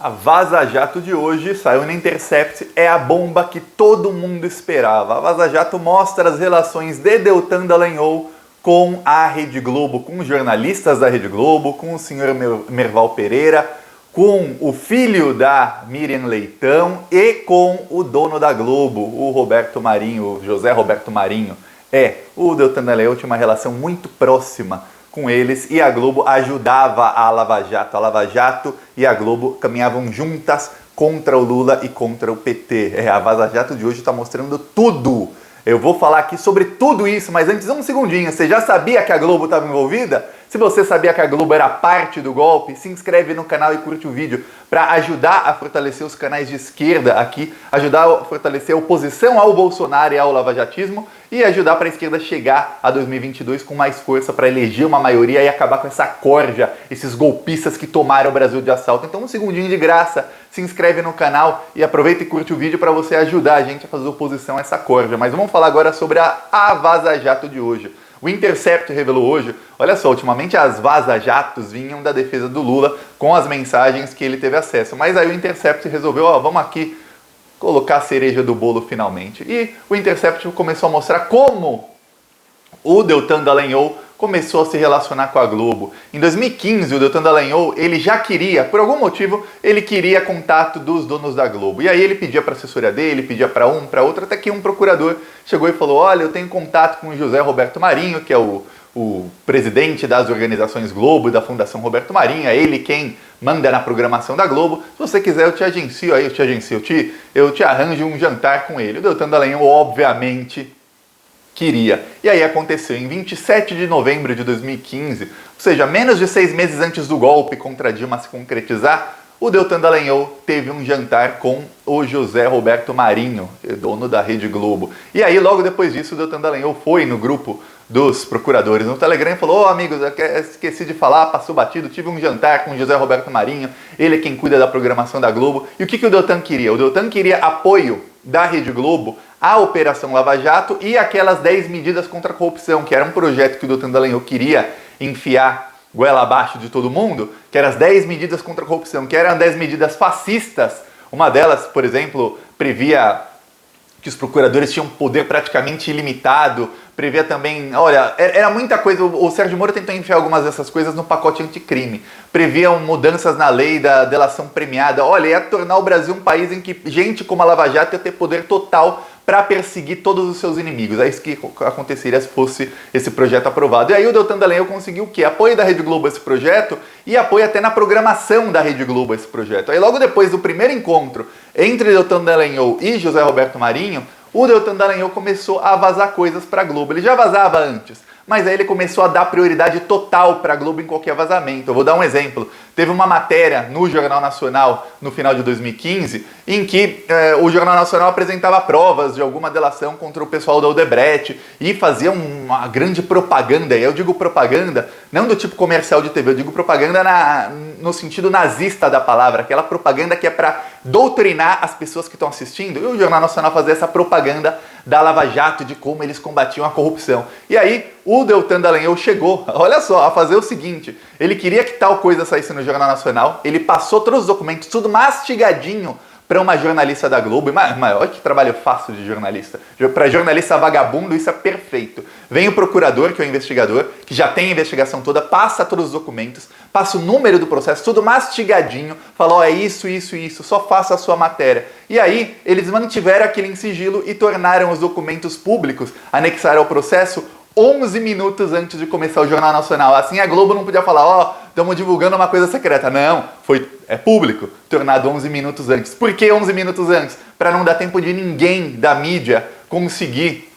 A Vaza Jato de hoje saiu na Intercept, é a bomba que todo mundo esperava. A Vaza Jato mostra as relações de Deltan Dallagnol com a Rede Globo, com os jornalistas da Rede Globo, com o senhor Merval Pereira, com o filho da Miriam Leitão e com o dono da Globo, o Roberto Marinho, o José Roberto Marinho. O Deltan Dallagnol tinha uma relação muito próxima com eles e a Globo ajudava a Lava Jato. A Lava Jato e a Globo caminhavam juntas contra o Lula e contra o PT. A Vaza Jato de hoje está mostrando tudo. Eu vou falar aqui sobre tudo isso, mas antes um segundinho. Você já sabia que a Globo estava envolvida? Se você sabia que a Globo era parte do golpe, se inscreve no canal e curte o vídeo para ajudar a fortalecer os canais de esquerda aqui, ajudar a fortalecer a oposição ao Bolsonaro e ao lavajatismo e ajudar para a esquerda chegar a 2022 com mais força para eleger uma maioria e acabar com essa corja, esses golpistas que tomaram o Brasil de assalto. Então um segundinho de graça, se inscreve no canal e aproveita e curte o vídeo para você ajudar a gente a fazer oposição a essa corja. Mas vamos falar agora sobre a Vaza Jato de hoje. O Intercept revelou hoje, olha só, ultimamente as vaza-jatos vinham da defesa do Lula com as mensagens que ele teve acesso. Mas aí o Intercept resolveu, vamos aqui colocar a cereja do bolo finalmente. E o Intercept começou a mostrar como o Deltan Dallagnol começou a se relacionar com a Globo. Em 2015, o Deltan Dallagnol, ele já queria, por algum motivo, ele queria contato dos donos da Globo. E aí ele pedia para a assessoria dele, pedia para um, para outro, até que um procurador chegou e falou, olha, eu tenho contato com o José Roberto Marinho, que é o presidente das organizações Globo e da Fundação Roberto Marinho, é ele quem manda na programação da Globo. Se você quiser, eu te agencio aí, eu te arranjo um jantar com ele. O Deltan Dallagnol, obviamente, queria. E aí aconteceu em 27 de novembro de 2015, ou seja, menos de 6 meses antes do golpe contra Dilma se concretizar, o Deltan Dallagnol teve um jantar com o José Roberto Marinho, dono da Rede Globo. E aí, logo depois disso, o Deltan Dallagnol foi no grupo dos procuradores no Telegram e falou, amigos, esqueci de falar, passou batido, tive um jantar com o José Roberto Marinho, ele é quem cuida da programação da Globo. E o que o Deltan queria? O Deltan queria apoio da Rede Globo à Operação Lava Jato e aquelas 10 medidas contra a corrupção, que era um projeto que o Deltan Dallagnol queria enfiar goela abaixo de todo mundo, que eram as 10 medidas contra a corrupção, que eram 10 medidas fascistas. Uma delas, por exemplo, previa que os procuradores tinham poder praticamente ilimitado, previa também, olha, era muita coisa, o Sérgio Moro tentou enfiar algumas dessas coisas no pacote anticrime, previam mudanças na lei da delação premiada, olha, ia tornar o Brasil um país em que gente como a Lava Jato ia ter poder total para perseguir todos os seus inimigos. É isso que aconteceria se fosse esse projeto aprovado. E aí o Deltan Dallagnol conseguiu o quê? Apoio da Rede Globo a esse projeto e apoio até na programação da Rede Globo a esse projeto. Aí logo depois do primeiro encontro entre Deltan Dallagnol e José Roberto Marinho, o Deltan Dallagnol começou a vazar coisas para a Globo. Ele já vazava antes, mas aí ele começou a dar prioridade total para a Globo em qualquer vazamento. Eu vou dar um exemplo. Teve uma matéria no Jornal Nacional no final de 2015 em que o Jornal Nacional apresentava provas de alguma delação contra o pessoal da Odebrecht e fazia uma grande propaganda. E eu digo propaganda não do tipo comercial de TV, eu digo propaganda no sentido nazista da palavra, aquela propaganda que é para doutrinar as pessoas que estão assistindo. E o Jornal Nacional fazia essa propaganda da Lava Jato, de como eles combatiam a corrupção. E aí o Deltan Dallagnol chegou, olha só, a fazer o seguinte, ele queria que tal coisa saísse no Jornal Nacional, ele passou todos os documentos, tudo mastigadinho para uma jornalista da Globo. Mas olha que trabalho fácil de jornalista. Para jornalista vagabundo, isso é perfeito. Vem o procurador, que é o investigador, que já tem a investigação toda, passa todos os documentos, passa o número do processo, tudo mastigadinho, fala, é isso, só faça a sua matéria. E aí, eles mantiveram aquilo em sigilo e tornaram os documentos públicos, anexaram ao processo 11 minutos antes de começar o Jornal Nacional. Assim a Globo não podia falar, estamos divulgando uma coisa secreta. Não, é público, tornado 11 minutos antes. Por que 11 minutos antes? Para não dar tempo de ninguém da mídia conseguir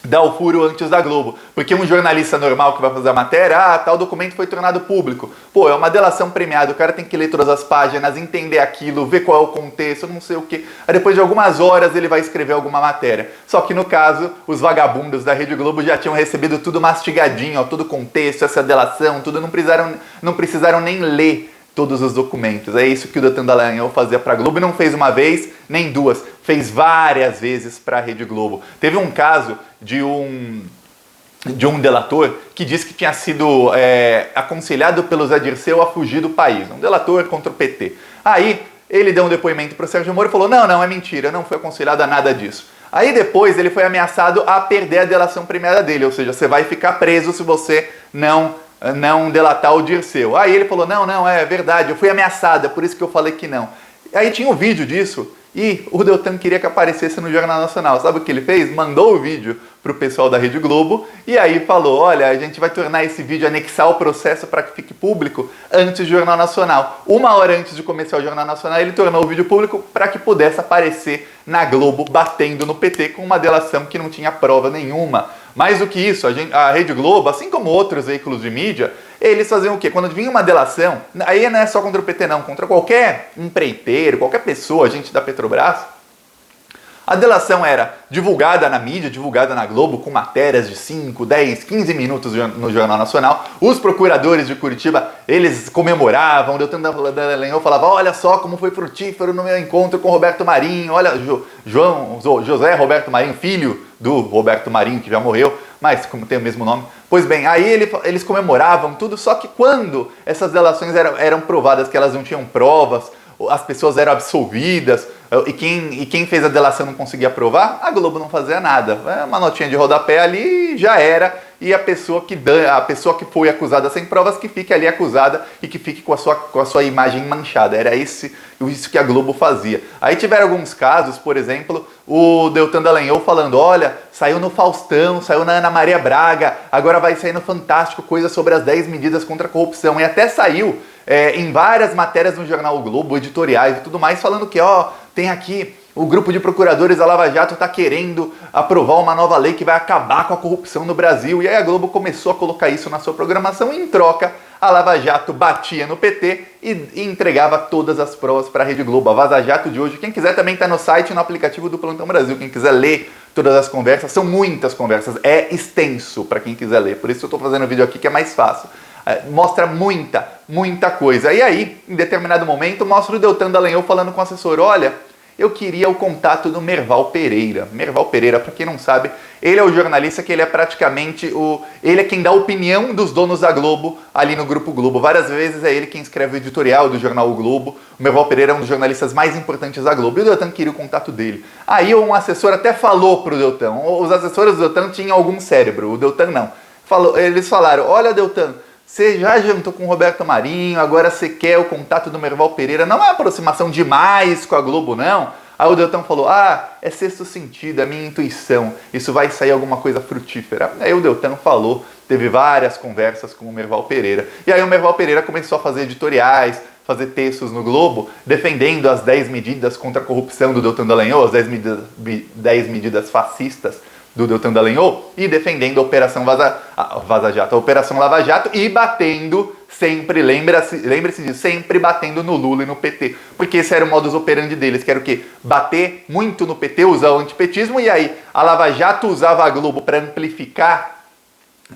dar o furo antes da Globo. Porque um jornalista normal que vai fazer a matéria, tal documento foi tornado público. Pô, é uma delação premiada, o cara tem que ler todas as páginas, entender aquilo, ver qual é o contexto, não sei o quê. Aí depois de algumas horas ele vai escrever alguma matéria. Só que no caso, os vagabundos da Rede Globo já tinham recebido tudo mastigadinho, todo o contexto, essa delação, tudo, não precisaram nem ler todos os documentos. É isso que o Deltan Dallagnol fazia para a Globo e não fez uma vez, nem duas, fez várias vezes para a Rede Globo. Teve um caso de um delator que disse que tinha sido aconselhado pelo Zé Dirceu a fugir do país, um delator contra o PT. Aí ele deu um depoimento para o Sérgio Moro e falou, não, é mentira, não foi aconselhado a nada disso. Aí depois ele foi ameaçado a perder a delação premiada dele, ou seja, você vai ficar preso se você não delatar o Dirceu. Aí ele falou, não, é verdade, eu fui ameaçado, é por isso que eu falei que não. Aí tinha um vídeo disso e o Deltan queria que aparecesse no Jornal Nacional. Sabe o que ele fez? Mandou o vídeo para o pessoal da Rede Globo e aí falou, olha, a gente vai tornar esse vídeo, anexar o processo para que fique público antes do Jornal Nacional. 1 hora antes de começar o Jornal Nacional, ele tornou o vídeo público para que pudesse aparecer na Globo batendo no PT com uma delação que não tinha prova nenhuma. Mais do que isso, a Rede Globo, assim como outros veículos de mídia, eles faziam o quê? Quando vinha uma delação, aí não é só contra o PT não, contra qualquer empreiteiro, qualquer pessoa, gente da Petrobras, a delação era divulgada na mídia, divulgada na Globo, com matérias de 5, 10, 15 minutos no Jornal Nacional. Os procuradores de Curitiba, eles comemoravam, o Deltan Dallagnol falava, olha só como foi frutífero no meu encontro com Roberto Marinho, olha, José Roberto Marinho, filho do Roberto Marinho, que já morreu, mas como tem o mesmo nome. Pois bem, aí eles comemoravam tudo, só que quando essas delações eram provadas que elas não tinham provas, as pessoas eram absolvidas, e quem fez a delação não conseguia provar, a Globo não fazia nada. Uma notinha de rodapé ali e já era, e a pessoa que foi acusada sem provas que fique ali acusada e que fique com a sua imagem manchada. Era isso que a Globo fazia. Aí tiveram alguns casos, por exemplo, o Deltan Dallagnol falando, olha, saiu no Faustão, saiu na Ana Maria Braga, agora vai sair no Fantástico coisa sobre as 10 medidas contra a corrupção, e até saiu em várias matérias no jornal o Globo, editoriais e tudo mais, falando que, tem aqui o grupo de procuradores da Lava Jato está querendo aprovar uma nova lei que vai acabar com a corrupção no Brasil. E aí a Globo começou a colocar isso na sua programação e, em troca, a Lava Jato batia no PT e entregava todas as provas para a Rede Globo. A Vaza Jato de hoje, quem quiser também está no site e no aplicativo do Plantão Brasil. Quem quiser ler todas as conversas, são muitas conversas, é extenso para quem quiser ler. Por isso eu estou fazendo o vídeo aqui que é mais fácil. Mostra muita coisa. E aí, em determinado momento, mostra o Deltan Dallagnol falando com o assessor, olha, eu queria o contato do Merval Pereira. Merval Pereira, para quem não sabe, ele é o jornalista que ele é praticamente ele é quem dá a opinião dos donos da Globo ali no Grupo Globo. Várias vezes é ele quem escreve o editorial do jornal O Globo. O Merval Pereira é um dos jornalistas mais importantes da Globo. E o Deltan queria o contato dele. Aí um assessor até falou pro Deltan. Os assessores do Deltan tinham algum cérebro, o Deltan não. Eles falaram, olha Deltan, você já jantou com o Roberto Marinho, agora você quer o contato do Merval Pereira. Não é aproximação demais com a Globo, não. Aí o Deltan falou, é sexto sentido, é minha intuição. Isso vai sair alguma coisa frutífera. Aí o Deltan falou, teve várias conversas com o Merval Pereira. E aí o Merval Pereira começou a fazer editoriais, fazer textos no Globo, defendendo as 10 medidas contra a corrupção do Deltan Dallagnol, as 10 medidas fascistas do Deltan Dallagnol, e defendendo a Operação Vaza Jato, a Operação Lava Jato, e batendo sempre, lembre-se disso, sempre batendo no Lula e no PT, porque esse era o modus operandi deles, que era o quê? Bater muito no PT, usar o antipetismo, e aí a Lava Jato usava a Globo para amplificar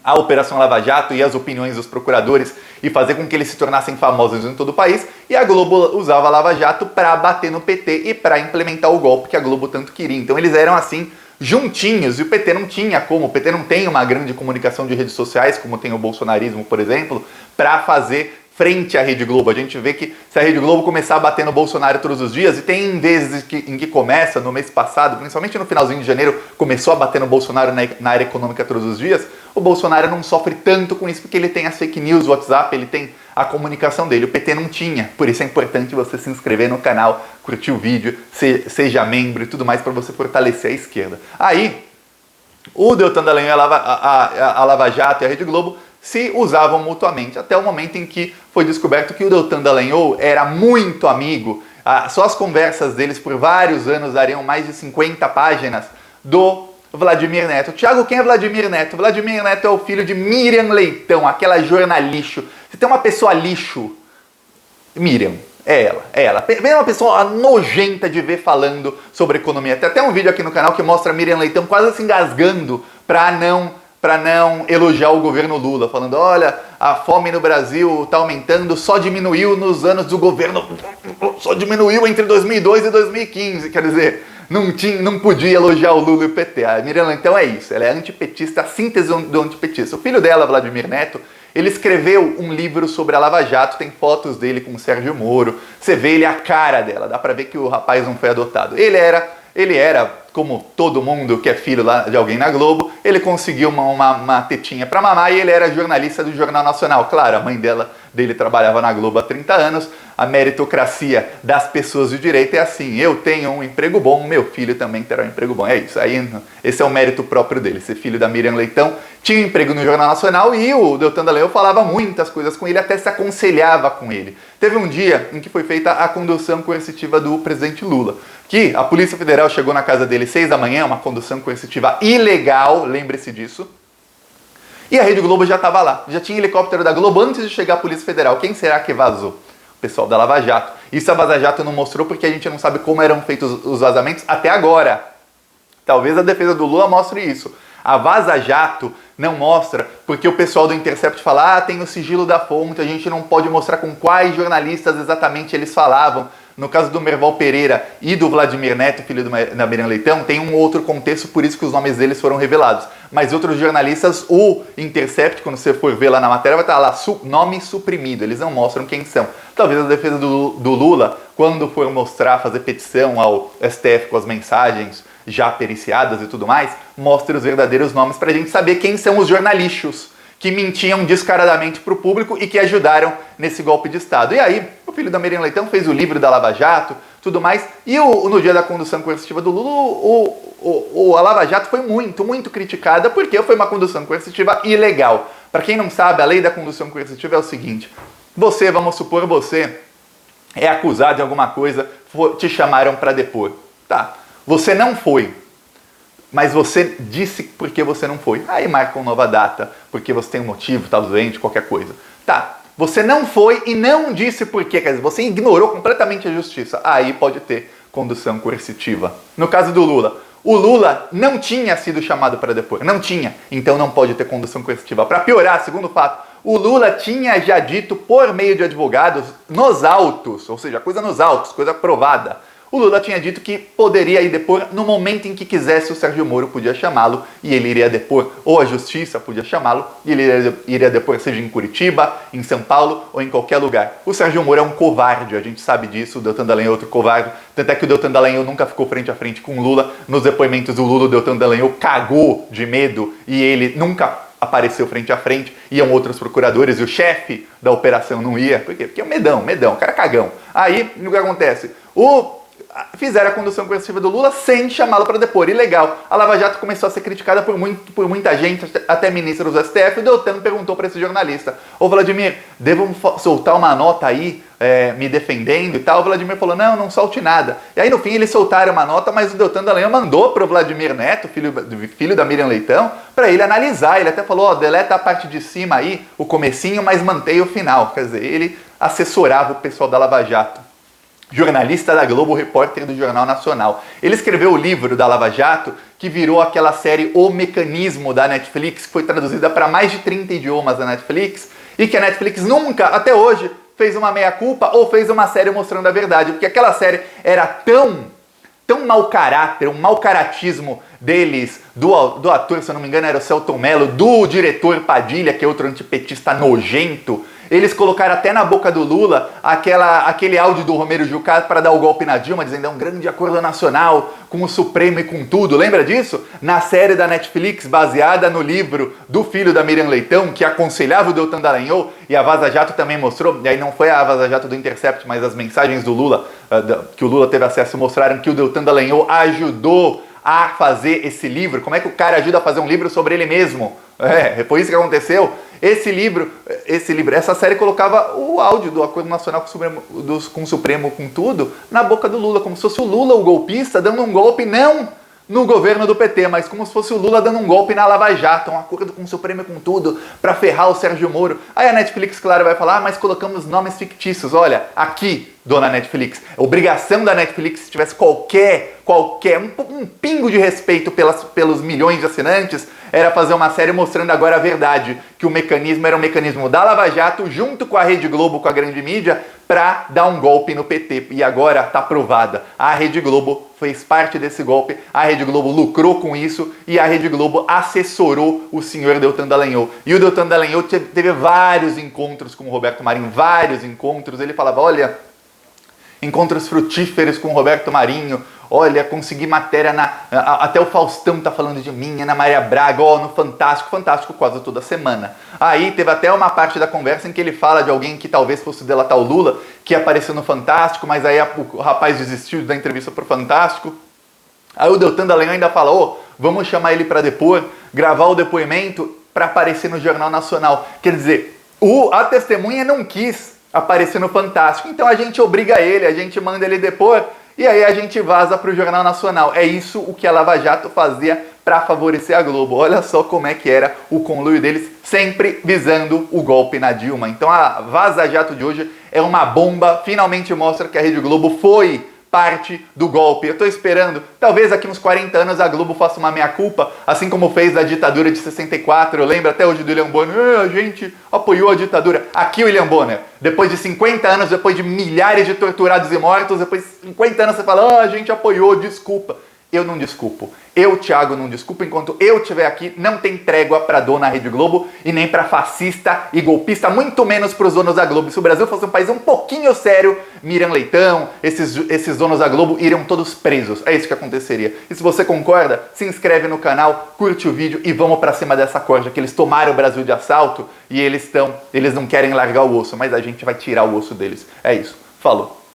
a Operação Lava Jato e as opiniões dos procuradores e fazer com que eles se tornassem famosos em todo o país, e a Globo usava a Lava Jato para bater no PT e para implementar o golpe que a Globo tanto queria. Então eles eram assim, juntinhos, e o PT não tinha como, o PT não tem uma grande comunicação de redes sociais, como tem o bolsonarismo, por exemplo, para fazer frente à Rede Globo. A gente vê que se a Rede Globo começar a bater no Bolsonaro todos os dias, e tem vezes em que começa, no mês passado, principalmente no finalzinho de janeiro, começou a bater no Bolsonaro na área econômica todos os dias, o Bolsonaro não sofre tanto com isso, porque ele tem as fake news, o WhatsApp, ele tem a comunicação dele. O PT não tinha, por isso é importante você se inscrever no canal, curtir o vídeo, seja membro e tudo mais para você fortalecer a esquerda. Aí, o Deltan Dallagnol, a Lava Jato e a Rede Globo se usavam mutuamente, até o momento em que foi descoberto que o Deltan Dallagnol era muito amigo, só as conversas deles por vários anos dariam mais de 50 páginas, do Vladimir Neto. Tiago, quem é Vladimir Neto? Vladimir Neto é o filho de Miriam Leitão, aquela jornalixo. Se tem uma pessoa lixo, Miriam, é ela. Vem uma pessoa nojenta de ver falando sobre economia. Tem até um vídeo aqui no canal que mostra a Miriam Leitão quase se engasgando para não elogiar o governo Lula, falando, olha, a fome no Brasil está aumentando, só diminuiu nos anos do governo, só diminuiu entre 2002 e 2015, quer dizer, não podia elogiar o Lula e o PT. A Miriam Leitão é isso, ela é antipetista, a síntese do antipetista. O filho dela, Vladimir Neto, Ele escreveu um livro sobre a Lava Jato, tem fotos dele com o Sérgio Moro, você vê ele a cara dela, dá pra ver que o rapaz não foi adotado. Ele era, como todo mundo que é filho lá de alguém na Globo, ele conseguiu uma tetinha pra mamar e ele era jornalista do Jornal Nacional. Claro, a mãe dele trabalhava na Globo há 30 anos, a meritocracia das pessoas de direita é assim, eu tenho um emprego bom, meu filho também terá um emprego bom. É isso, aí esse é o mérito próprio dele, ser filho da Miriam Leitão, tinha um emprego no Jornal Nacional e o Deltan Dallagnol falava muitas coisas com ele, até se aconselhava com ele. Teve um dia em que foi feita a condução coercitiva do presidente Lula, que a Polícia Federal chegou na casa dele 6 da manhã, uma condução coercitiva ilegal, lembre-se disso, e a Rede Globo já estava lá, já tinha helicóptero da Globo antes de chegar a Polícia Federal. Quem será que vazou? O pessoal da Lava Jato. Isso a Vaza Jato não mostrou porque a gente não sabe como eram feitos os vazamentos até agora. Talvez a defesa do Lula mostre isso. A Vaza Jato não mostra porque o pessoal do Intercept fala, tem o sigilo da fonte, a gente não pode mostrar com quais jornalistas exatamente eles falavam. No caso do Merval Pereira e do Vladimir Neto, filho da Miriam Leitão, tem um outro contexto, por isso que os nomes deles foram revelados. Mas outros jornalistas, o Intercept, quando você for ver lá na matéria, vai estar lá, nome suprimido, eles não mostram quem são. Talvez a defesa do Lula, quando for mostrar, fazer petição ao STF com as mensagens já periciadas e tudo mais, mostre os verdadeiros nomes para a gente saber quem são os jornalistas que mentiam descaradamente para o público e que ajudaram nesse golpe de Estado. E aí, o filho da Miriam Leitão fez o livro da Lava Jato, tudo mais, e no dia da condução coercitiva do Lula, a Lava Jato foi muito criticada porque foi uma condução coercitiva ilegal. Para quem não sabe, a lei da condução coercitiva é o seguinte, vamos supor, você é acusado de alguma coisa, te chamaram para depor. Tá, você não foi, mas você disse por que você não foi. Aí marca uma nova data, porque você tem um motivo, está doente, qualquer coisa. Tá, você não foi e não disse por quê, quer dizer, você ignorou completamente a justiça. Aí pode ter condução coercitiva. No caso do Lula, o Lula não tinha sido chamado para depor, não tinha, então não pode ter condução coercitiva. Para piorar, segundo fato, o Lula tinha já dito por meio de advogados nos autos, ou seja, coisa nos autos, coisa provada. O Lula tinha dito que poderia ir depor no momento em que quisesse, o Sérgio Moro podia chamá-lo e ele iria depor, ou a justiça podia chamá-lo e ele iria depor, seja em Curitiba, em São Paulo ou em qualquer lugar. O Sérgio Moro é um covarde, a gente sabe disso, o Deltan Dallagnol é outro covarde, tanto é que o Deltan Dallagnol nunca ficou frente a frente com o Lula. Nos depoimentos do Lula, o Deltan Dallagnol cagou de medo e ele nunca apareceu frente a frente, iam outros procuradores e o chefe da operação não ia. Por quê? Porque é um medão, o cara é cagão. Aí, o que acontece? Fizeram a condução coercitiva do Lula sem chamá-lo para depor. Ilegal. A Lava Jato começou a ser criticada por muita gente, até ministros do STF. O Deltan perguntou para esse jornalista, ô Vladimir, devo soltar uma nota aí, me defendendo e tal? O Vladimir falou, não solte nada. E aí no fim eles soltaram uma nota, mas o Deltan Dallagnol mandou para o Vladimir Neto, filho da Miriam Leitão, para ele analisar. Ele até falou, deleta a parte de cima aí, o comecinho, mas mantém o final. Quer dizer, ele assessorava o pessoal da Lava Jato. Jornalista da Globo, repórter do Jornal Nacional. Ele escreveu o livro da Lava Jato, que virou aquela série O Mecanismo da Netflix, que foi traduzida para mais de 30 idiomas da Netflix, e que a Netflix nunca, até hoje, fez uma meia-culpa ou fez uma série mostrando a verdade, porque aquela série era tão mau caráter, um mau caratismo deles, do ator, se eu não me engano, era o Celton Mello, do diretor Padilha, que é outro antipetista nojento. Eles colocaram até na boca do Lula aquele áudio do Romero Jucá para dar o golpe na Dilma, dizendo é um grande acordo nacional com o Supremo e com tudo. Lembra disso? Na série da Netflix, baseada no livro do filho da Miriam Leitão, que aconselhava o Deltan Dallagnol, e a Vaza Jato também mostrou, e aí não foi a Vaza Jato do Intercept, mas as mensagens do Lula, que o Lula teve acesso, mostraram que o Deltan Dallagnol ajudou a fazer esse livro. Como é que o cara ajuda a fazer um livro sobre ele mesmo? Foi isso que aconteceu. Essa série colocava o áudio do Acordo Nacional com o Supremo, com tudo, na boca do Lula, como se fosse o Lula, o golpista, dando um golpe não no governo do PT, mas como se fosse o Lula dando um golpe na Lava Jato, um acordo com o Supremo e com tudo, para ferrar o Sérgio Moro. Aí a Netflix, claro, vai falar, mas colocamos nomes fictícios. Olha, aqui dona Netflix. A obrigação da Netflix, se tivesse um pingo de respeito pelos milhões de assinantes, era fazer uma série mostrando agora a verdade, que o mecanismo era um mecanismo da Lava Jato, junto com a Rede Globo, com a grande mídia, para dar um golpe no PT. E agora está provada. A Rede Globo fez parte desse golpe, a Rede Globo lucrou com isso e a Rede Globo assessorou o senhor Deltan Dallagnol. E o Deltan Dallagnol teve vários encontros com o Roberto Marinho, vários encontros. Ele falava, olha, encontros frutíferos com o Roberto Marinho, olha, consegui matéria até o Faustão tá falando de mim, Ana Maria Braga, no Fantástico quase toda semana. Aí teve até uma parte da conversa em que ele fala de alguém que talvez fosse delatar o Lula, que apareceu no Fantástico, mas aí o rapaz desistiu da entrevista pro Fantástico. Aí o Deltan Dallagnol ainda fala, vamos chamar ele para depor, gravar o depoimento para aparecer no Jornal Nacional. Quer dizer, a testemunha não quis aparecer no Fantástico, então a gente obriga ele, a gente manda ele depor, e aí a gente vaza para o Jornal Nacional. É isso o que a Lava Jato fazia para favorecer a Globo. Olha só como é que era o conluio deles, sempre visando o golpe na Dilma. Então a Vaza Jato de hoje é uma bomba, finalmente mostra que a Rede Globo foi parte do golpe. Eu tô esperando, talvez daqui uns 40 anos a Globo faça uma meia-culpa, assim como fez da ditadura de 64, eu lembro até hoje do William Bonner, a gente apoiou a ditadura. Aqui o William Bonner, depois de 50 anos, depois de milhares de torturados e mortos, depois de 50 anos você fala, a gente apoiou, desculpa. Eu não desculpo. Eu, Thiago, não desculpo. Enquanto eu estiver aqui, não tem trégua para dona Rede Globo e nem para fascista e golpista, muito menos para os donos da Globo. Se o Brasil fosse um país um pouquinho sério, Miriam Leitão, esses donos da Globo iriam todos presos. É isso que aconteceria. E se você concorda, se inscreve no canal, curte o vídeo e vamos para cima dessa corja, que eles tomaram o Brasil de assalto e eles não querem largar o osso, mas a gente vai tirar o osso deles. É isso. Falou.